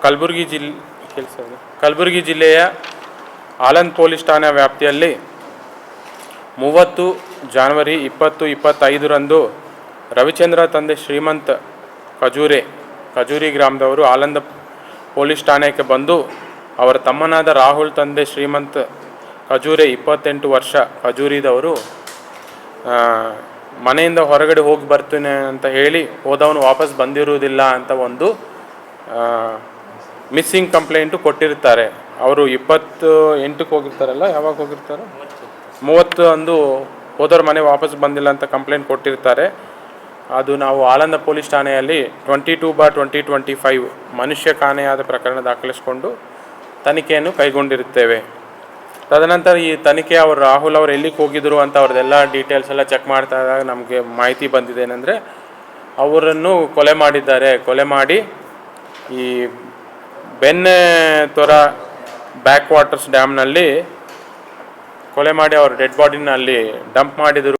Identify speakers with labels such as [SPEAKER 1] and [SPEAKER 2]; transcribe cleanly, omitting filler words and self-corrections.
[SPEAKER 1] ಕಲಬುರಗಿ ಜಿಲ್ಲೆಯ ಆಲಂದ್ ಪೊಲೀಸ್ ಠಾಣೆ ವ್ಯಾಪ್ತಿಯಲ್ಲಿ 30 ಜನವರಿ 2025ರಂದು ರವಿಚಂದ್ರ ತಂದೆ ಶ್ರೀಮಂತ್ ಖಜೂರಿ ಗ್ರಾಮದವರು ಆಲಂದ ಪೊಲೀಸ್ ಠಾಣೆಗೆ ಬಂದು ಅವರ ತಮ್ಮನಾದ ರಾಹುಲ್ ತಂದೆ ಶ್ರೀಮಂತ್ ಖಜೂರೆ 28 ವರ್ಷ ಖಜೂರಿದವರು ಮನೆಯಿಂದ ಹೊರಗಡೆ ಹೋಗಿ ಬರ್ತೀನಿ ಅಂತ ಹೇಳಿ ಹೋದವನು ವಾಪಸ್ ಬಂದಿರುವುದಿಲ್ಲ ಅಂತ ಒಂದು ಮಿಸ್ಸಿಂಗ್ ಕಂಪ್ಲೇಂಟು ಕೊಟ್ಟಿರ್ತಾರೆ. ಅವರು 28ಕ್ಕೆ ಹೋಗಿರ್ತಾರಲ್ಲ, ಯಾವಾಗ ಹೋಗಿರ್ತಾರೆ, 30 ಅಂದು ಹೋದವ್ರ ಮನೆ ವಾಪಸ್ ಬಂದಿಲ್ಲ ಅಂತ ಕಂಪ್ಲೇಂಟ್ ಕೊಟ್ಟಿರ್ತಾರೆ. ಅದು ನಾವು ಆಲಂದ ಪೊಲೀಸ್ ಠಾಣೆಯಲ್ಲಿ 22/2025 ಮನುಷ್ಯ ಕಾಣೆಯಾದ ಪ್ರಕರಣ ದಾಖಲಿಸಿಕೊಂಡು ತನಿಖೆಯನ್ನು ಕೈಗೊಂಡಿರುತ್ತೇವೆ. ತದನಂತರ ಈ ತನಿಖೆ ಅವರು ರಾಹುಲ್ ಅವರು ಎಲ್ಲಿಗೆ ಹೋಗಿದ್ರು ಅಂತ ಅವ್ರದ್ದೆಲ್ಲ ಡೀಟೇಲ್ಸ್ ಎಲ್ಲ ಚೆಕ್ ಮಾಡ್ತಾ ಇದ್ದಾಗ ನಮಗೆ ಮಾಹಿತಿ ಬಂದಿದ್ದೇನೆಂದರೆ ಅವರನ್ನು ಕೊಲೆ ಮಾಡಿದ್ದಾರೆ. ಕೊಲೆ ಮಾಡಿ ಈ ಬೆನ್ನೆತೊರ ಬ್ಯಾಕ್ ವಾಟರ್ಸ್ ಡ್ಯಾಮ್ನಲ್ಲಿ ಕೊಲೆ ಮಾಡಿ ಅವ್ರ ಡೆಡ್ ಬಾಡಿನ ಅಲ್ಲಿ ಡಂಪ್ ಮಾಡಿದರು.